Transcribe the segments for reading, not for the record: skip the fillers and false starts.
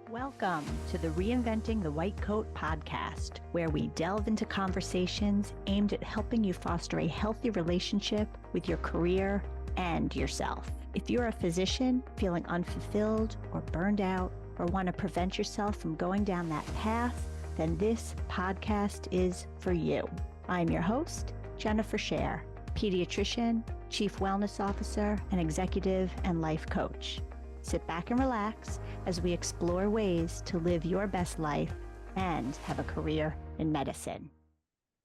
Welcome to the Reinventing the White Coat podcast, where we delve into conversations aimed at helping you foster a healthy relationship with your career and yourself. If you're a physician feeling unfulfilled or burned out, or want to prevent yourself from going down that path, then this podcast is for you. I'm your host, Jennifer Scher, pediatrician, chief wellness officer, and executive and life coach. Sit back and relax as we explore ways to live your best life and have a career in medicine.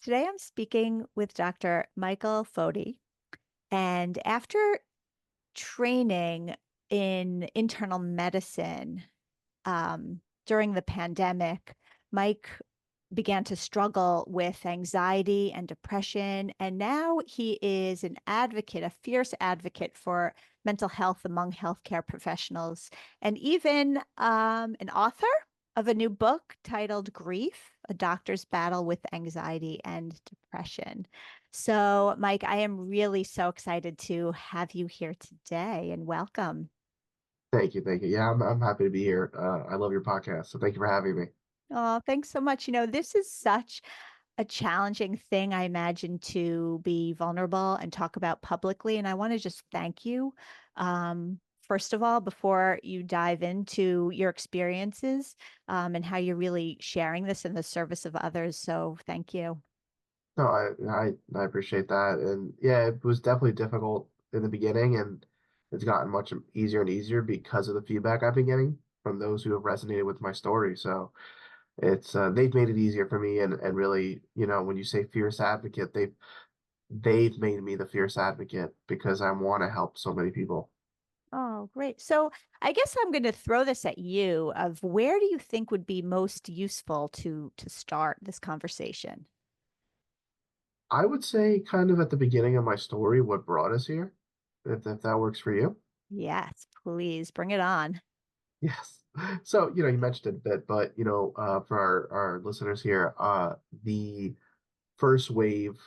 Today I'm speaking with Dr. Michael Foti, and after training in internal medicine during the pandemic, Mike began to struggle with anxiety and depression, and now he is an advocate, a fierce advocate for mental health among healthcare professionals, and even an author of a new book titled Grief, A Doctor's Battle with Anxiety and Depression. So, Mike, I am really so excited to have you here today, and welcome. Thank you. Thank you. Yeah, I'm happy to be here. I love your podcast. So thank you for having me. Oh, thanks so much. This is such a challenging thing, I imagine, to be vulnerable and talk about publicly. And I want to just thank you, first of all, before you dive into your experiences and how you're really sharing this in the service of others. So thank you. No, I appreciate that. And yeah, it was definitely difficult in the beginning, and it's gotten much easier and easier because of the feedback I've been getting from those who have resonated with my story. So it's they've made it easier for me, and really, when you say fierce advocate, they've made me the fierce advocate because I want to help so many people. Oh, great. So I guess I'm going to throw this at you of where do you think would be most useful to start this conversation? I would say kind of at the beginning of my story, what brought us here, if that works for you. Yes, please bring it on. Yes. So, you mentioned it a bit, but, for our listeners here, the first wave,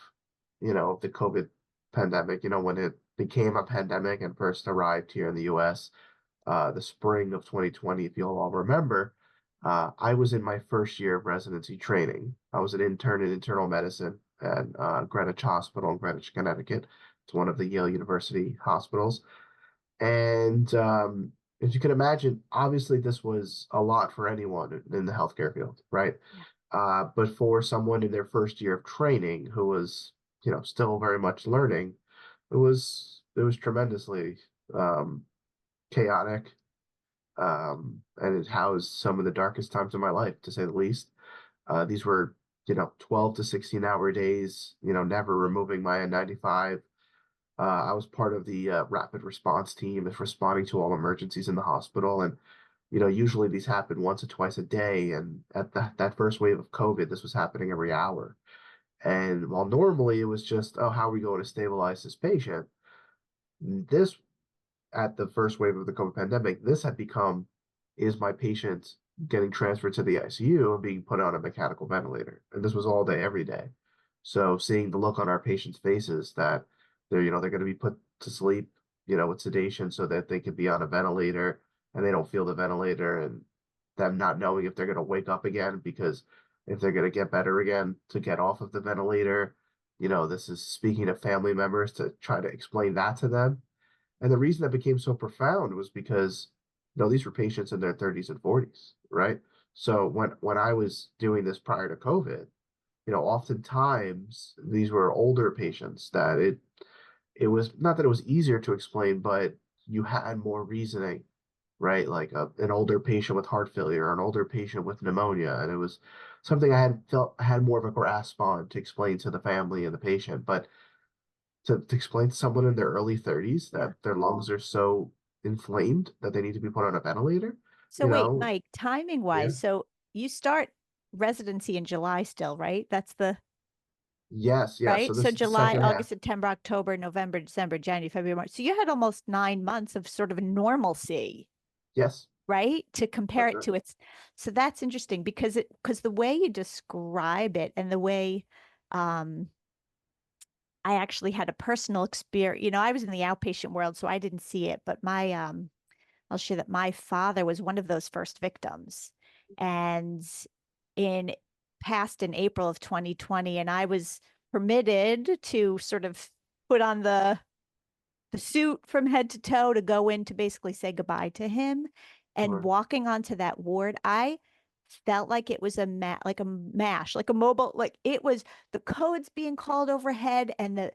of the COVID pandemic, when it became a pandemic and first arrived here in the US, the spring of 2020, if you'll all remember, I was in my first year of residency training. I was an intern in internal medicine at Greenwich Hospital in Greenwich, Connecticut. It's one of the Yale University hospitals. And as you can imagine, obviously this was a lot for anyone in the healthcare field, right? Yeah. But for someone in their first year of training who was, still very much learning, it was tremendously um, chaotic, and it housed some of the darkest times of my life, to say the least. These were, 12 to 16-hour days, never removing my N95. I was part of the rapid response team that's responding to all emergencies in the hospital. And, usually these happen once or twice a day. And at that first wave of COVID, this was happening every hour. And while normally it was just, oh, how are we going to stabilize this patient? This, at the first wave of the COVID pandemic, this had become, is my patient getting transferred to the ICU and being put on a mechanical ventilator? And this was all day, every day. So seeing the look on our patients' faces that they're going to be put to sleep, with sedation so that they can be on a ventilator and they don't feel the ventilator, and them not knowing if they're going to wake up again, because if they're going to get better again to get off of the ventilator, this is speaking to family members to try to explain that to them. And the reason that became so profound was because, these were patients in their 30s and 40s, right? So when I was doing this prior to COVID, oftentimes these were older patients that it was not that it was easier to explain, but you had more reasoning, right? Like an older patient with heart failure, or an older patient with pneumonia, and it was something I had more of a grasp on to explain to the family and the patient. But to explain to someone in their early 30s Yeah. that their lungs are so inflamed that they need to be put on a ventilator, So you wait, know, Mike, timing yeah. wise, so you start residency in July still, right? That's the Yes, yes. So right. So this is the July, second August, half. September, October, November, December, January, February, March. So you had almost 9 months of sort of normalcy, Yes, right? To compare that's it right. to its. So that's interesting because the way you describe it and the way um I actually had a personal experience. I was in the outpatient world, so I didn't see it, but I'll share that my father was one of those first victims, and in passed in April of 2020, and I was permitted to sort of put on the suit from head to toe to go in to basically say goodbye to him. And Or walking onto that ward, I felt like it was like a mash, like a mobile, like it was the codes being called overhead, and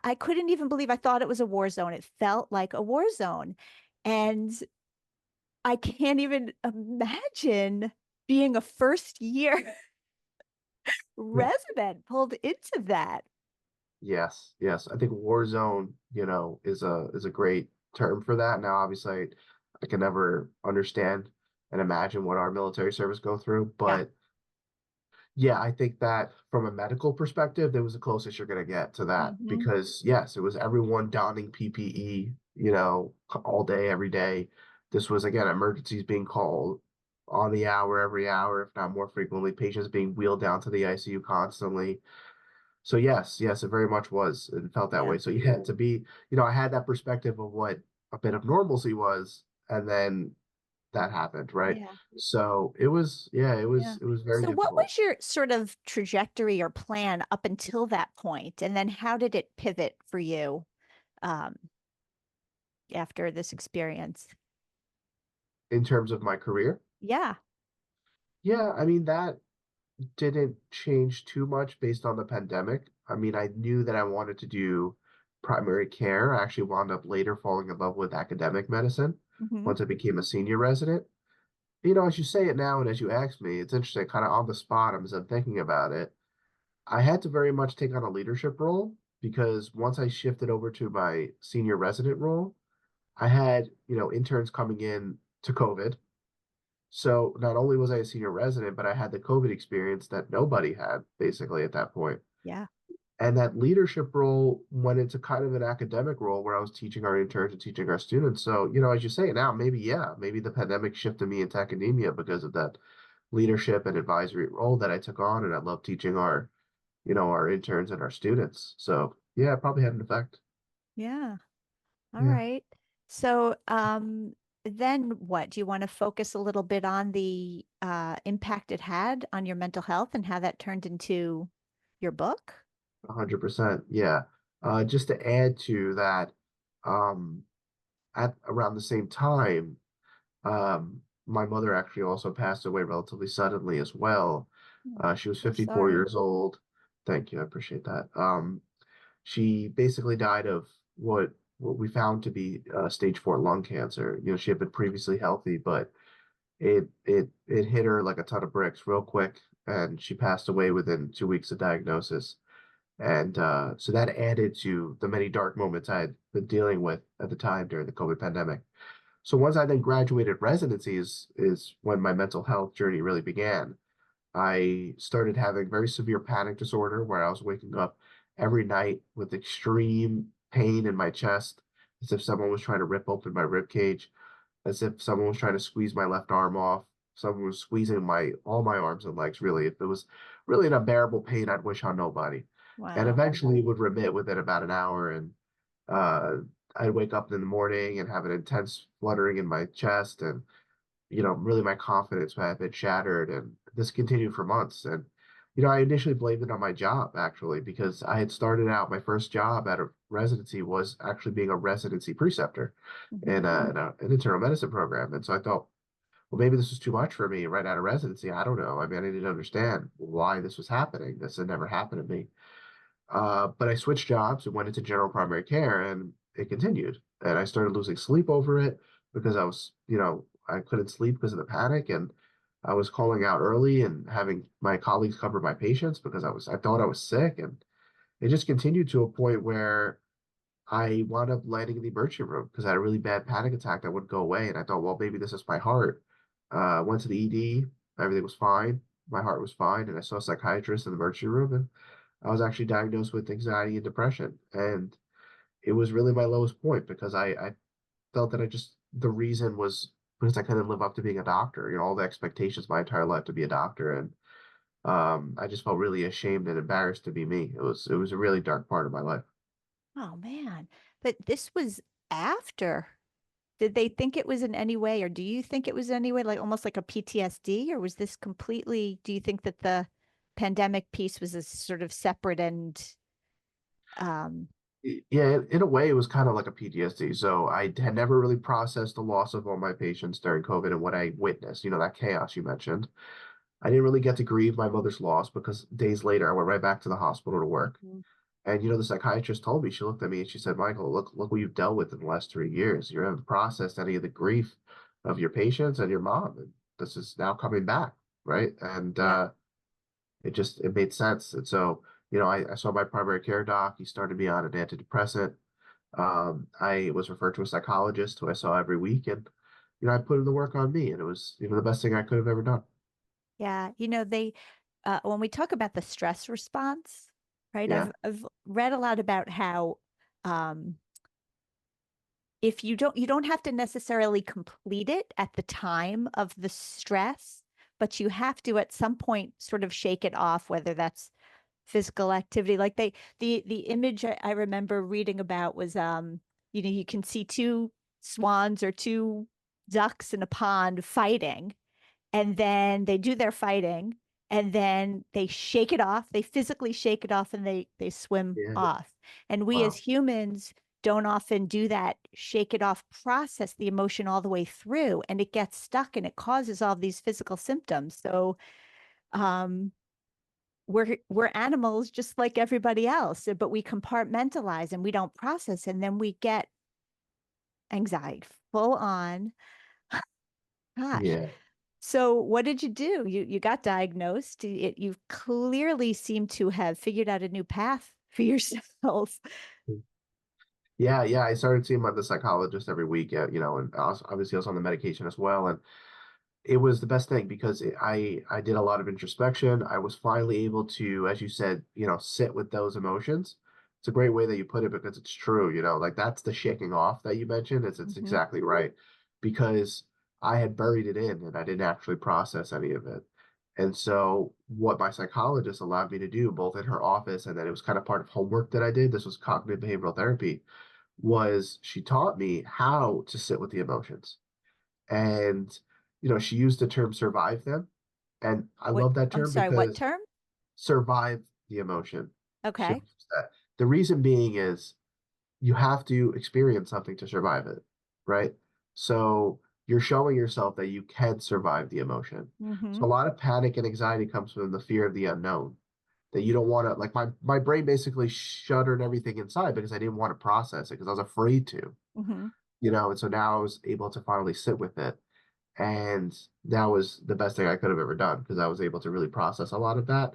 I couldn't even believe, I thought it was a war zone. It felt like a war zone. And I can't even imagine being a first year yeah, resident pulled into that. yes, yes. I think war zone, is a great term for that. Now, obviously, I can never understand and imagine what our military service go through, Yeah. but yeah, I think that from a medical perspective, that was the closest you're gonna get to that Hmm. because yes, it was everyone donning PPE, all day, every day. This was again emergencies being called on the hour, every hour, if not more frequently, patients being wheeled down to the ICU constantly. So yes, yes, it very much was and felt that Yeah. way. So yeah, to be, I had that perspective of what a bit of normalcy was, and then that happened, right? Yeah. So it was, yeah, it Yeah. was, it was very So what difficult. was your sort of trajectory or plan up until that point? And then how did it pivot for you um, after this experience? In terms of my career. Yeah. Yeah, I mean, that didn't change too much based on the pandemic. I mean, I knew that I wanted to do primary care. I actually wound up later falling in love with academic medicine Hmm. once I became a senior resident. As you say it now and as you ask me, it's interesting, kind of on the spot as I'm thinking about it. I had to very much take on a leadership role because once I shifted over to my senior resident role, I had, interns coming in to COVID. So not only was I a senior resident, but I had the COVID experience that nobody had basically at that point. Yeah. And that leadership role went into kind of an academic role where I was teaching our interns and teaching our students. So, as you say it now, maybe, yeah, maybe the pandemic shifted me into academia because of that leadership and advisory role that I took on. And I love teaching our interns and our students. So, yeah, it probably had an effect. Yeah. All Yeah, right. So then what? Do you want to focus a little bit on the impact it had on your mental health and how that turned into your book? 100%. Yeah. Just to add to that, um, at around the same time, my mother actually also passed away relatively suddenly as well. Oh, She was so 54 sorry. years old. Thank you, I appreciate that. She basically died of what we found to be stage 4 lung cancer. She had been previously healthy, but it hit her like a ton of bricks real quick, and she passed away within 2 weeks of diagnosis. And so that added to the many dark moments I had been dealing with at the time during the COVID pandemic. So once I then graduated residency is when my mental health journey really began. I started having very severe panic disorder where I was waking up every night with extreme pain in my chest, as if someone was trying to rip open my rib cage, as if someone was trying to squeeze my left arm off. Someone was squeezing my all my arms and legs, really. If it was really an unbearable pain, I'd wish on nobody. And Wow. eventually it would remit within about an hour, and uh, I'd wake up in the morning and have an intense fluttering in my chest, and really my confidence had been shattered. And this continued for months. And, I initially blamed it on my job actually, because I had started out my first job at a residency was actually being a residency preceptor Hmm. in an internal medicine program. And so I thought, well, maybe this was too much for me right out of residency. I don't know. I mean, I didn't understand why this was happening. This had never happened to me. But I switched jobs and went into general primary care, and it continued. And I started losing sleep over it because I couldn't sleep because of the panic, and I was calling out early and having my colleagues cover my patients because I thought I was sick, and it just continued to a point where I wound up landing in the emergency room because I had a really bad panic attack that wouldn't go away, and I thought, well, maybe this is my heart. Went to the ED, everything was fine, my heart was fine, and I saw a psychiatrist in the emergency room, and I was actually diagnosed with anxiety and depression. And it was really my lowest point because I felt that the reason was because I couldn't live up to being a doctor, all the expectations my entire life to be a doctor. And I just felt really ashamed and embarrassed to be me. It was a really dark part of my life. Oh man. But this was after. Did they think it was in any way, or do you think it was any way like almost like a PTSD, or was this completely, do you think that the pandemic piece was a sort of separate and um Yeah, in a way, it was kind of like a PTSD. So I had never really processed the loss of all my patients during COVID and what I witnessed, that chaos you mentioned. I didn't really get to grieve my mother's loss because days later I went right back to the hospital to work. Mhm. And the psychiatrist told me, she looked at me and she said, Michael, look what you've dealt with in the last 3 years. You haven't processed any of the grief of your patients and your mom. And this is now coming back, right? And Yeah. it made sense. And so, I saw my primary care doc. He started me on an antidepressant. I was referred to a psychologist who I saw every week, and I put in the work on me, and it was the best thing I could have ever done. Yeah. They when we talk about the stress response, right? Yeah, I've read a lot about how um if you don't have to necessarily complete it at the time of the stress, but you have to at some point sort of shake it off, whether that's physical activity. Like the image I remember reading about was you can see two swans or two ducks in a pond fighting, and then they do their fighting, and then they shake it off, they physically shake it off, and they swim yeah, off. And we as wow, humans don't often do that shake it off process, the emotion all the way through, and it gets stuck and it causes all these physical symptoms. So um we're animals just like everybody else, but we compartmentalize and we don't process, and then we get anxiety full on. Gosh. yeah. So what did you do? You got diagnosed. You clearly seem to have figured out a new path for yourself. Yeah, yeah. I started seeing the psychologist every week, and obviously I was on the medication as well. And it was the best thing because I did a lot of introspection. I was finally able to, as you said, sit with those emotions. It's a great way that you put it because it's true, like that's the shaking off that you mentioned. It's Mhm. exactly right because I had buried it in and I didn't actually process any of it. And so what my psychologist allowed me to do, both in her office and then it was kind of part of homework that I did, this was cognitive behavioral therapy, was she taught me how to sit with the emotions. And, she used the term survive them. And I What, love that I'm term sorry, what because term? survive the emotion. She Okay. believes that. The reason being is you have to experience something to survive it, right? So you're showing yourself that you can survive the emotion. So Mm-hmm. a lot of panic and anxiety comes from the fear of the unknown. That you don't want to like my brain basically shuttered everything inside because I didn't want to process it because I was afraid to, Mm-hmm. and so now I was able to finally sit with it. And that was the best thing I could have ever done because I was able to really process a lot of that.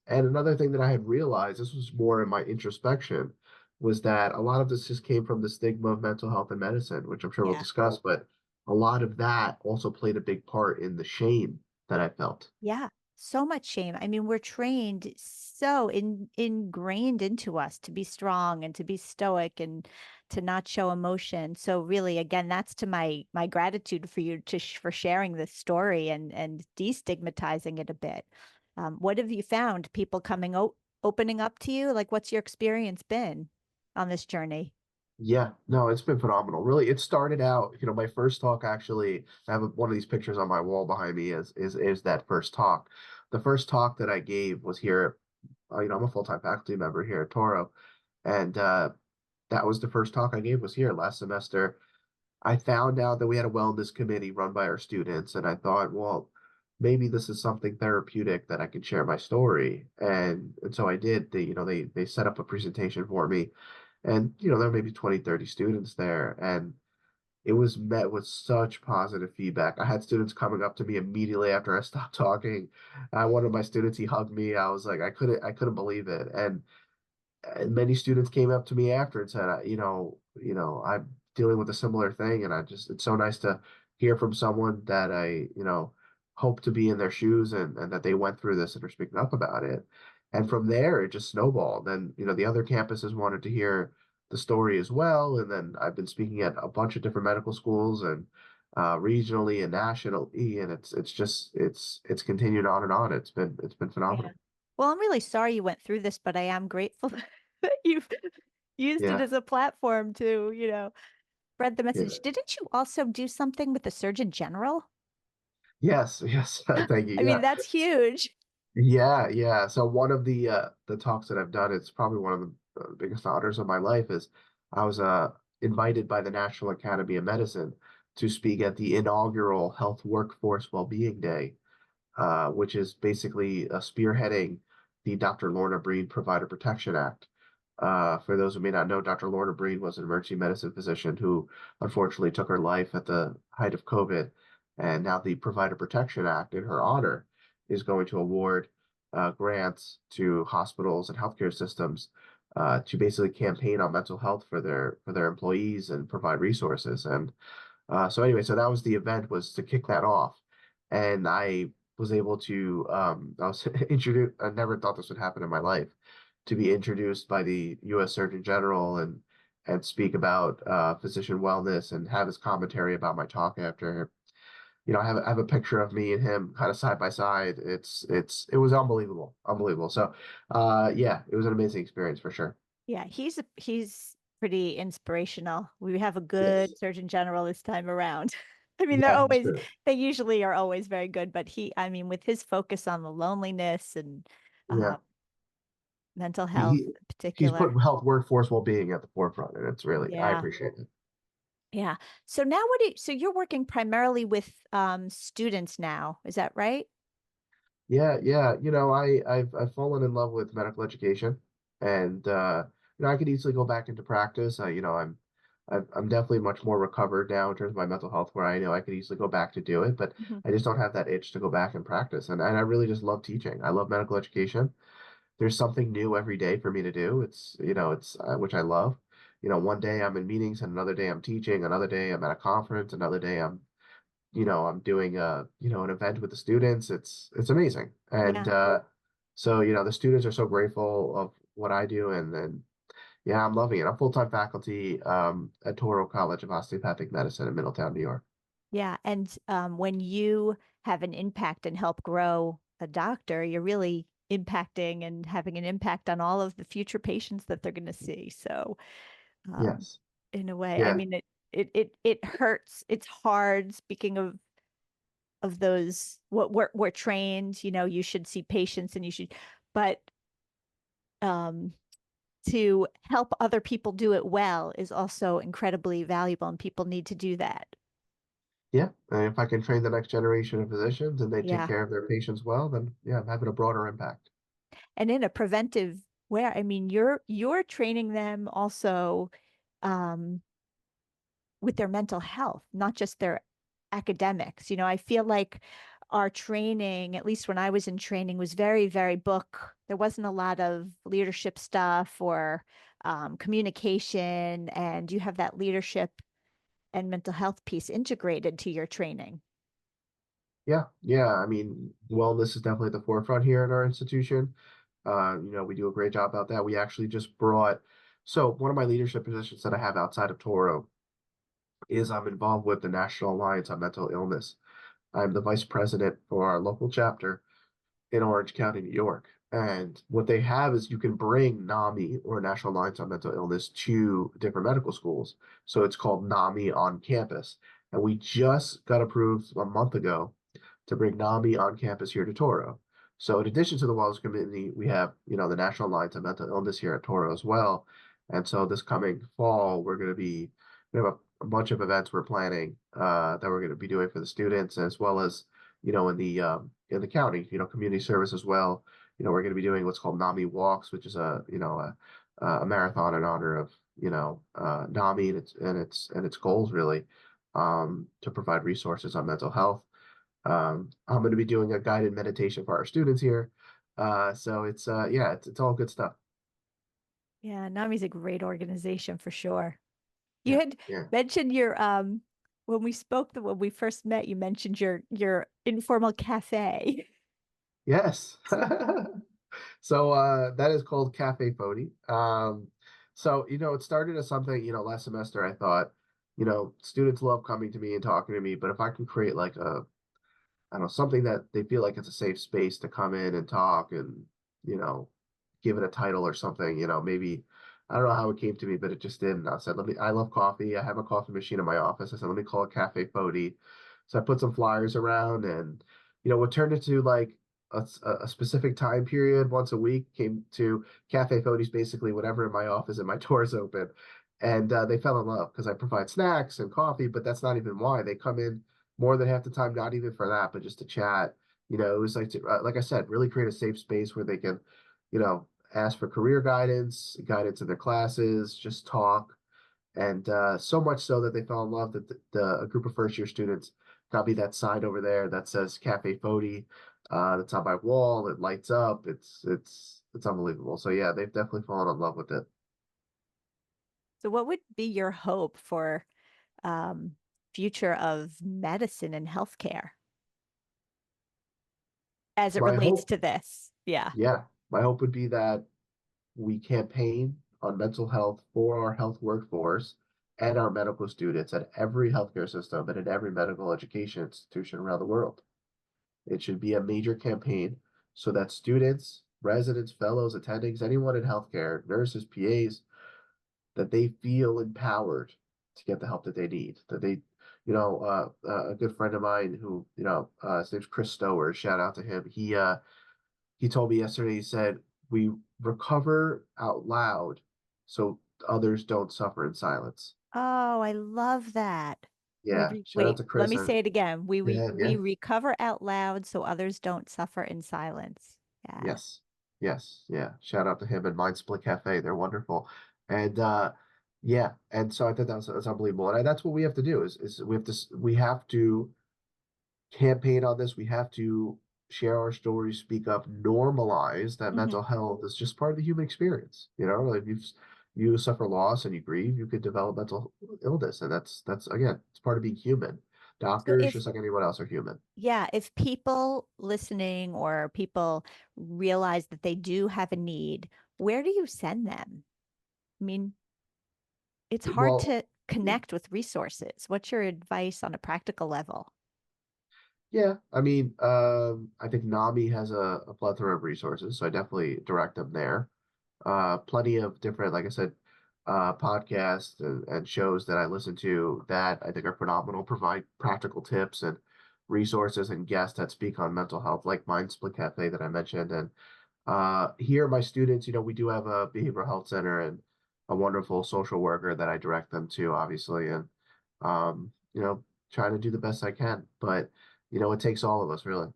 And another thing that I had realized, this was more in my introspection, was that a lot of this just came from the stigma of mental health and medicine, which I'm sure we'll Yeah. discuss, but a lot of that also played a big part in the shame that I felt. Yeah, so much shame. I mean, we're trained so ingrained into us to be strong and to be stoic and to not show emotion. So really, again, that's to my gratitude for you for sharing this story and destigmatizing it a bit. What have you found? People coming opening up to you? Like, what's your experience been on this journey? Yeah, no, it's been phenomenal. Really, it started out, my first talk actually, I have one of these pictures on my wall behind me is that first talk. The first talk that I gave was here, I'm a full-time faculty member here at Touro, and that was the first talk I gave was here last semester. I found out that we had a wellness committee run by our students, and I thought, well, maybe this is something therapeutic that I can share my story. And so I did. They set up a presentation for me, and there were maybe 20, 30 students there, and it was met with such positive feedback. I had students coming up to me immediately after I stopped talking. One of my students, he hugged me. I was like, I couldn't believe it. And many students came up to me after and said, I'm dealing with a similar thing, and it's so nice to hear from someone that I, hope to be in their shoes and that they went through this and are speaking up about it. And from there, it just snowballed. Then, the other campuses wanted to hear the story as well. And then I've been speaking at a bunch of different medical schools and regionally and nationally, and it's continued on and on. It's been Yeah. phenomenal. Well, I'm really sorry you went through this, but I am grateful that you've used it Yeah. as a platform to, spread the Yeah. message. Didn't you also do something with the Surgeon General? Yes, yes. Thank you. I mean, Yeah. that's huge. Yeah, yeah. So one of the talks that I've done, it's probably one of the biggest honors of my life, is I was invited by the National Academy of Medicine to speak at the inaugural Health Workforce Wellbeing Day, which is basically spearheading the Dr. Lorna Breen Provider Protection Act. For those who may not know, Dr. Lorna Breen was an emergency medicine physician who unfortunately took her life at the height of COVID. And now the Provider Protection Act, in her honor, is going to award grants to hospitals and healthcare systems to basically campaign on mental health for their employees and provide resources. And so anyway, so that was the event, was to kick that off. And I was able to I was introduced. I never thought this would happen in my life, to be introduced by the U.S. Surgeon General and speak about physician wellness and have his commentary about my talk after. I have a picture of me and him kind of side by side. It was unbelievable, unbelievable. So, yeah, it was an amazing experience for sure. Yeah, he's pretty inspirational. We have a Yes. good Surgeon General this time around. I mean, Yeah, for sure. they usually are always very good, but I mean, with his focus on the loneliness and uh, Yeah. mental He, health he in he's particular. put health workforce well-being at the forefront, and it's really, I Yeah. appreciate it. Yeah. So now so you're working primarily with students now, is that right? Yeah, yeah. I've fallen in love with medical education, and I could easily go back into practice. I'm definitely much more recovered now in terms of my mental health, where I know I could easily go back to do it, but Mhm. I just don't have that itch to go back and practice. And I really just love teaching. I love medical education. There's something new every day for me to do. It's which I love. One day I'm in meetings, and another day I'm teaching, another day I'm at a conference, another day I'm doing an event with the students. It's amazing. And Yeah. so, the students are so grateful of what I do, and then yeah, I'm loving it. I'm full-time faculty at Touro College of Osteopathic Medicine in Middletown, New York. Yeah. And when you have an impact and help grow a doctor, you're really impacting and having an impact on all of the future patients that they're going to see. So, um, Yes. in a way, I Yeah. mean, it hurts. It's hard. Speaking of those, what we're trained, you should see patients and but um, to help other people do it well is also incredibly valuable, and people need to do that. Yeah. And if I can train the next generation of physicians and they take Yeah. care of their patients well, then yeah, I'm having a broader impact. And in a preventive way, I mean, you're training them also um, with their mental health, not just their academics. I feel like our training, at least when I was in training, was very, very book. There wasn't a lot of leadership stuff or communication, and you have that leadership and mental health piece integrated to your training. Yeah. Yeah. I mean, wellness is definitely at the forefront here at our institution. We do a great job about that. We actually just so one of my leadership positions that I have outside of Touro is I'm involved with the National Alliance on Mental Illness. I'm the vice president for our local chapter in Orange County, New York. And what they have is you can bring NAMI, or National Alliance on Mental Illness, to different medical schools. So it's called NAMI on campus. And we just got approved a month ago to bring NAMI on campus here to Touro. So in addition to the Wellness Committee, we have, the National Alliance on Mental Illness here at Touro as well. And so this coming fall, we have a bunch of events we're planning that we're going to be doing for the students, as well as, in the county, community service as well. We're going to be doing what's called NAMI Walks, which is a marathon in honor of, NAMI and its goals really, to provide resources on mental health. I'm going to be doing a guided meditation for our students here. So it's all good stuff. Yeah, NAMI's a great organization for sure. You Yeah, had yeah, mentioned your when we spoke when we first met, you mentioned your informal cafe. yes. So that is called Cafe Foti. So it started as something, last semester I thought, students love coming to me and talking to me, but if I can create like I don't know, something that they feel like it's a safe space to come in and talk and, you know, give it a title or something, maybe I don't know how it came to me, but it just did. And I said, I love coffee. I have a coffee machine in my office. I said, let me call it Cafe Foti. So I put some flyers around and, what turned into like a specific time period once a week came to Cafe Foti's basically whatever in my office and my door's open. And they fell in love because I provide snacks and coffee, but that's not even why. They come in more than half the time, not even for that, but just to chat. It was like I said, really create a safe space where they can, you know, ask for career guidance in their classes, just talk. And so much so that they fell in love that a group of first year students got me that sign over there that says Cafe Foti. That's on my wall. It lights up. It's unbelievable. So yeah, they've definitely fallen in love with it. So what would be your hope for um, future of medicine and healthcare as it My relates hope, to this? Yeah. yeah, my hope would be that we campaign on mental health for our health workforce and our medical students at every healthcare system and in every medical education institution around the world. It should be a major campaign so that students, residents, fellows, attendings, anyone in healthcare, nurses, PAs, that they feel empowered to get the help that they need. That they, a good friend of mine who, his name's Chris Stower. Shout out to him. He told me yesterday. He said we recover out loud, so others don't suffer in silence. Oh, I love that. Yeah, shout out Wait, to let Chris. me And say it again. yeah, We yeah. recover out loud so others don't suffer in silence. Yeah. Yes. Yes. Yeah. Shout out to him and Mind Split Cafe. They're wonderful. And yeah, and so I think that's unbelievable. And that's what we have to do is we have to campaign on this. We have to share our stories, speak up, normalize that Hmm. mental health is just part of the human experience. Like you suffer loss and you grieve, you could develop mental illness. And that's again, it's part of being human. So Doctors, if just like anyone else, are human. Yeah, if people listening or people realize that they do have a need, where do you send them? I mean, it's hard Well, to connect with resources. What's your advice on a practical level? yeah, I mean, I think NAMI has a plethora of resources, so I definitely direct them there. Plenty of different, like I said, podcasts and shows that I listen to that I think are phenomenal, provide practical tips and resources and guests that speak on mental health, like Mind Split Cafe that I mentioned. And here, my students, we do have a behavioral health center and a wonderful social worker that I direct them to, obviously, and um, you know, trying to do the best I can. But it takes all of us, really.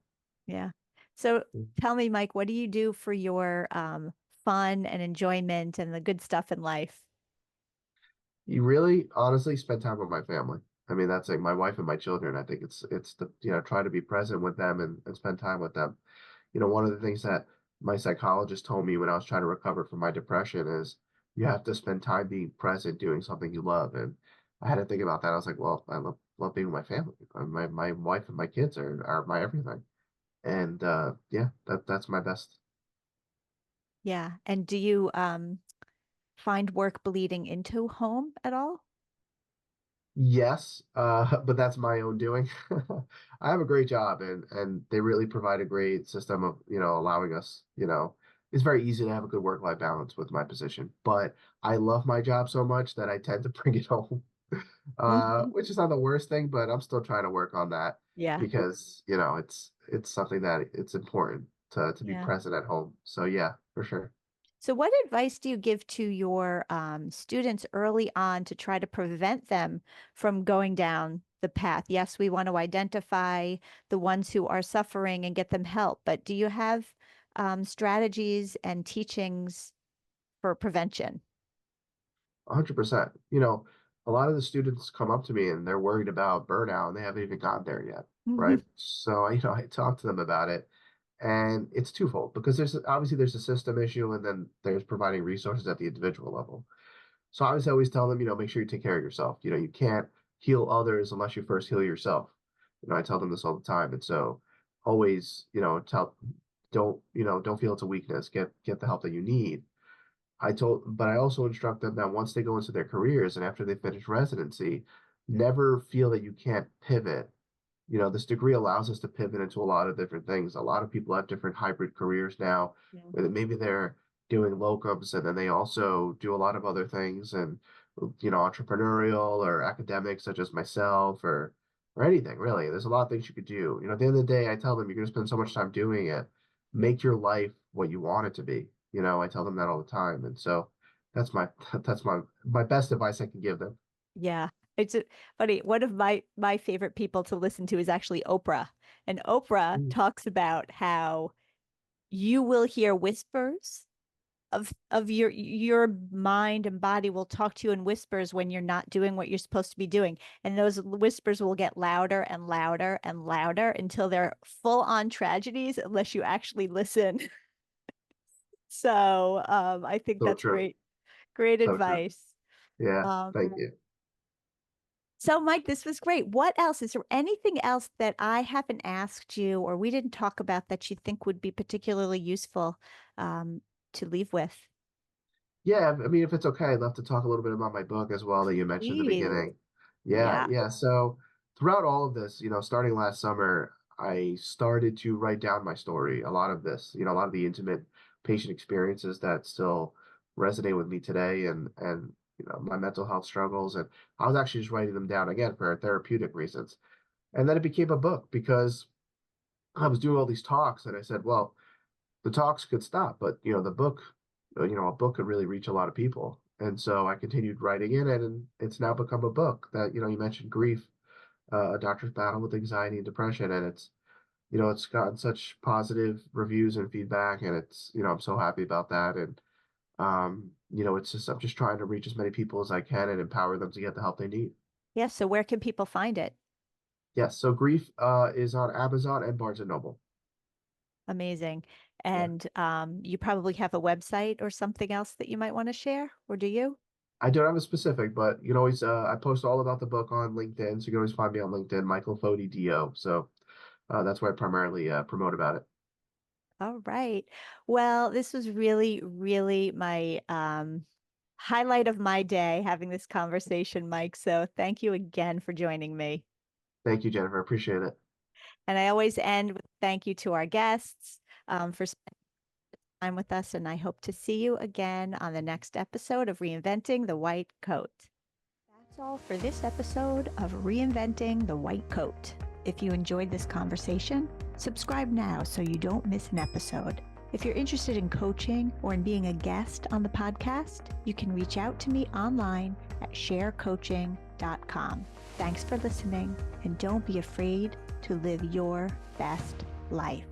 Yeah. So tell me, Mike, what do you do for your fun and enjoyment and the good stuff in life? You really, honestly, spend time with my family. I mean, that's like my wife and my children. I think it's the try to be present with them and spend time with them. One of the things that my psychologist told me when I was trying to recover from my depression is you have to spend time being present doing something you love. And I had to think about that. I was like, well, I love being with my family. My wife and my kids are my everything. And yeah, that's my best. Yeah. And do you find work bleeding into home at all? Yes, but that's my own doing. I have a great job and they really provide a great system of, allowing us, it's very easy to have a good work-life balance with my position. But I love my job so much that I tend to bring it home. Hmm. Which is not the worst thing, but I'm still trying to work on that Yeah. because, it's something that it's important to be Yeah. present at home. So yeah, for sure. So, what advice do you give to your students early on to try to prevent them from going down the path? Yes, we want to identify the ones who are suffering and get them help, but do you have strategies and teachings for prevention? 100%. A lot of the students come up to me and they're worried about burnout and they haven't even gotten there yet, Hmm. right? So, I talk to them about it and it's twofold because there's a system issue and then there's providing resources at the individual level. So obviously I always tell them, make sure you take care of yourself. You can't heal others unless you first heal yourself. I tell them this all the time. And so always, don't feel it's a weakness. Get the help that you need. But I also instruct them that once they go into their careers and after they finish residency, never feel that you can't pivot. This degree allows us to pivot into a lot of different things. A lot of people have different hybrid careers now, Yeah. where maybe they're doing locums, and then they also do a lot of other things and, entrepreneurial or academic, such as myself or anything really. There's a lot of things you could do. At the end of the day, I tell them you're going to spend so much time doing it. Make your life what you want it to be. I tell them that all the time. And so that's my that's my best advice I can give them. Yeah. It's funny. One of my favorite people to listen to is actually Oprah. And Oprah Mm. talks about how you will hear whispers of your mind and body will talk to you in whispers when you're not doing what you're supposed to be doing. And those whispers will get louder and louder and louder until they're full on tragedies unless you actually listen. So I think So that's true. great So true. advice. Yeah. Um, Thank you. So, Mike, this was great. What else? Is there anything else that I haven't asked you or we didn't talk about that you think would be particularly useful um, to leave with? Yeah, I mean, if it's okay, I'd love to talk a little bit about my book as well that you mentioned at the Please. beginning. Yeah, Yeah. yeah. So throughout all of this, starting last summer, I started to write down my story. A lot of this, a lot of the intimate patient experiences that still resonate with me today and my mental health struggles. And I was actually just writing them down again for therapeutic reasons. And then it became a book because I was doing all these talks and I said, well, the talks could stop, but the book, a book could really reach a lot of people. And so I continued writing in it, and it's now become a book that, you mentioned grief, a doctor's battle with anxiety and depression, and it's gotten such positive reviews and feedback, and I'm so happy about that. And it's just I'm just trying to reach as many people as I can and empower them to get the help they need. Yeah. So where can people find it? Yes, so grief is on Amazon and Barnes and Noble. Amazing. Yeah. And you probably have a website or something else that you might want to share, or do you? I don't have a specific, but you can always I post all about the book on LinkedIn, so you can always find me on LinkedIn, Michael Foti DO. So that's where I primarily promote about it. All right. Well, this was really, really my highlight of my day having this conversation, Mike. So thank you again for joining me. Thank you, Jennifer. Appreciate it. And I always end with thank you to our guests for spending time with us. And I hope to see you again on the next episode of Reinventing the White Coat. That's all for this episode of Reinventing the White Coat. If you enjoyed this conversation, subscribe now so you don't miss an episode. If you're interested in coaching or in being a guest on the podcast, you can reach out to me online at sharecoaching.com. Thanks for listening, and don't be afraid to live your best life.